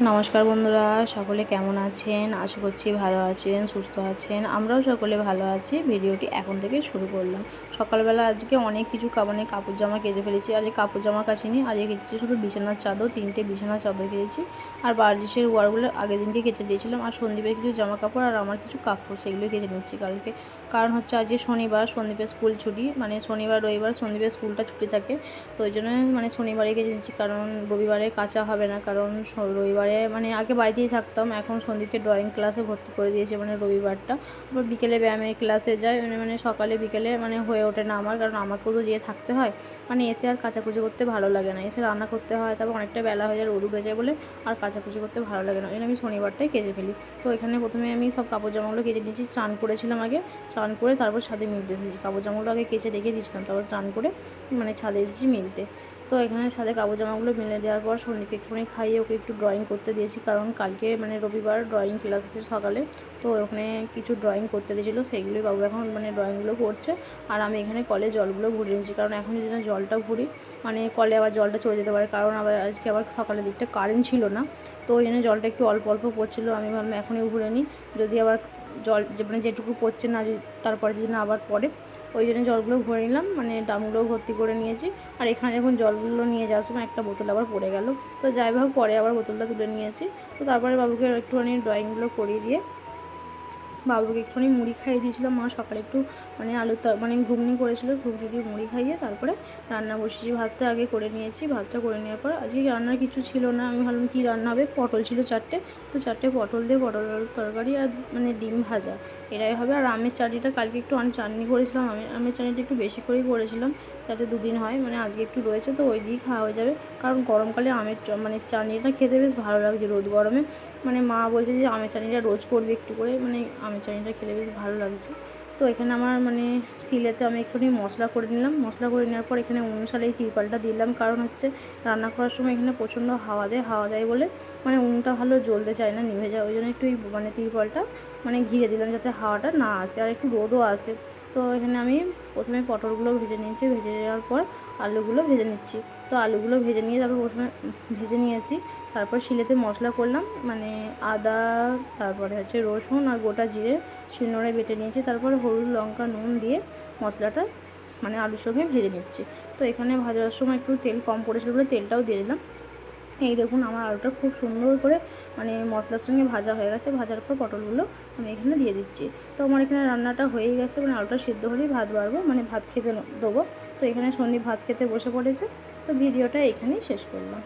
নমস্কার বন্ধুরা, সকলে কেমন আছেন? আশা করছি ভালো আছেন, সুস্থ আছেন। আমরাও সকলে ভালো আছি। ভিডিওটি এখন থেকে শুরু করলাম। সকালবেলা আজকে অনেক কিছু কাপড় জামা কেচে ফেলেছি। আজকে কাপড় জামা কাচিনি, আজকে কেচেছি শুধু বিছানার চাদর। 3টে বিছানার চাদর কেচেছি, আর বালিশের ওয়ারগুলো আগের দিনকে কেচে দিয়েছিলাম। আর সন্দীপের কিছু জামা কাপড় আর আমার কিছু কাপড়, সেগুলো কেচে নিচ্ছি কালকে। কারণ হচ্ছে আজকে শনিবার, সন্দীপের স্কুল ছুটি, মানে শনিবার রবিবার সন্দীপের স্কুলটা ছুটি থাকে। তো ওই জন্য মানে শনিবারে কেচে নিচ্ছি, কারণ রবিবারে কাচা হবে না। কারণ রবিবারে মানে আগে বাড়িতেই থাকতাম, এখন সন্দীপকে ড্রয়িং ক্লাসে ভর্তি করে দিয়েছে, মানে রবিবারটা। আবার বিকেলে ব্যায়ামের ক্লাসে যায়, মানে সকালে বিকেলে মানে হয়ে ওঠে না আমার, কারণ আমাকেও তো যেয়ে থাকতে হয়। মানে এসে আর কাচাকুচি করতে ভালো লাগে না, এসে রান্না করতে হয়, তারপর অনেকটা বেলা হয়ে যায়, রোদ উঠে যায় বলে আর কাচাকুচি করতে ভালো লাগে না। ওই জন্য আমি শনিবারটাই কেচে ফেলি। তো এখানে প্রথমে আমি সব কাপড় জামাগুলো কেচে নিয়েছি। চান করেছিলাম আগে, চান করে তারপর ছাদে মিলতে এসেছি। কাপড় জামাগুলো আগে কেচে রেখে দিয়েছিলাম, তারপর স্নান করে মানে ছাদে এসেছি মিলতে। তো এখানে সাথে কাপড় জামাগুলো মেলে দেওয়ার পর সন্ধ্যেকে একটুখানি খাইয়ে ওকে একটু ড্রয়িং করতে দিয়েছি, কারণ কালকে মানে রবিবার ড্রয়িং ক্লাস আছে সকালে। তো ওখানে কিছু ড্রয়িং করতে দিয়েছিলো, সেইগুলোই বাবু এখন মানে ড্রয়িংগুলো করছে। আর আমি এখানে কলে জলগুলো ভরে নিচ্ছি, কারণ এখন যদি না জলটা ভরি মানে কলে আবার জলটা চলে যেতে পারে, কারণ আজকে আবার সকালের দিকটা কারেন্ট ছিল না। তো ওই জন্য জলটা একটু অল্প অল্প পড়ছিলো। আমি ভাবলাম এখনই ভরে নিই, যদি আবার জল মানে যেটুকু পড়ছে না, তারপরে যদি না আবার পড়ে, ওই জন্য জলগুলো ভরে নিলাম, মানে ড্রামগুলোও ভর্তি করে নিয়েছি। আর এখানে যখন জলগুলো নিয়ে যাওয়ার সময় একটা বোতল আবার পড়ে গেল, তো যাই হোক পরে আবার বোতলটা তুলে নিয়েছি। তো তারপরে বাবুকে একটুখানি ড্রয়িংগুলো করিয়ে দিয়ে বাবুকে একটুখানি মুড়ি খাইয়ে দিয়েছিলাম। মা সকালে একটু মানে মানে ঘুগনি করেছিল, ঘুগনি দিয়ে মুড়ি খাইয়ে তারপরে রান্না বসিয়েছি। ভাতটা আগে করে নিয়েছি, ভাতটা করে নেওয়ার পর আজকে রান্নার কিছু ছিল না। আমি ভাবলাম কী রান্না হবে, পটল ছিল 4টে, তো 4টে পটল দিয়ে পটল আলুর তরকারি আর মানে ডিম ভাজা, এটাই হবে। আর আমের চাটনিটা কালকে একটু চাটনি করেছিলাম, আমের চাটনিটা একটু বেশি করেই করেছিলাম, যাতে 2 দিন হয়। মানে আজকে একটু রয়েছে, তো ওই দিয়েই খাওয়া হয়ে যাবে। কারণ গরমকালে আমের মানে চাটনিটা খেতে বেশ ভালো লাগছে রোদ গরমে। মানে মা বলছে যে আমের চাটনিটা রোজ করবি একটু করে, মানে আমের চাটনিটা খেলে বেশ ভালো লাগছে। তো এখানে আমার মানে শিলেতে আমি একটুখানি মশলা করে নিলাম। মশলা করে নেওয়ার পর এখানে উনুনশালে এই তিরপালটা দিলাম, কারণ হচ্ছে রান্না করার সময় এখানে প্রচণ্ড হাওয়া দেয় বলে মানে উনুনটা ভালো জ্বলতে চায় না, নিভে যায়। ওই জন্য একটু এই মানে তিরপালটা মানে ঘিরে দিলাম, যাতে হাওয়াটা না আসে আর একটু রোদও আসে। তো এখানে আমি প্রথমে পটলগুলো ভেজে নিয়েছি, ভেজে নেওয়ার পর আলুগুলো ভেজে নিচ্ছি। তো আলুগুলো ভেজে নিয়ে তারপর প্রথমে ভেজে নিয়েছি, তারপর শিলেতে মশলা করলাম, মানে আদা, তারপরে হচ্ছে রসুন আর গোটা জিরে শিলনোড়ায় বেটে নিয়েছি। তারপরে হলুদ লঙ্কা নুন দিয়ে মশলাটা মানে আলুর সঙ্গে ভেজে নিচ্ছি। তো এখানে ভাজার সময় একটু তেল কম পড়েছিল বলে তেলটাও দিয়ে দিলাম। এই দেখুন আমার আলুটা খুব সুন্দর করে মানে মশলার সঙ্গে ভাজা হয়ে গেছে। ভাজার পর পটলগুলো আমি এখানে দিয়ে দিচ্ছি। তো আমার এখানে রান্নাটা হয়েই গেছে, মানে আলুটা সিদ্ধ হলেই ভাত বাড়বো, মানে ভাত খেতে দেবো। তো এখানে সন্দীপ ভাত খেতে বসে পড়েছে। তো ভিডিওটা এখানেই শেষ করলাম।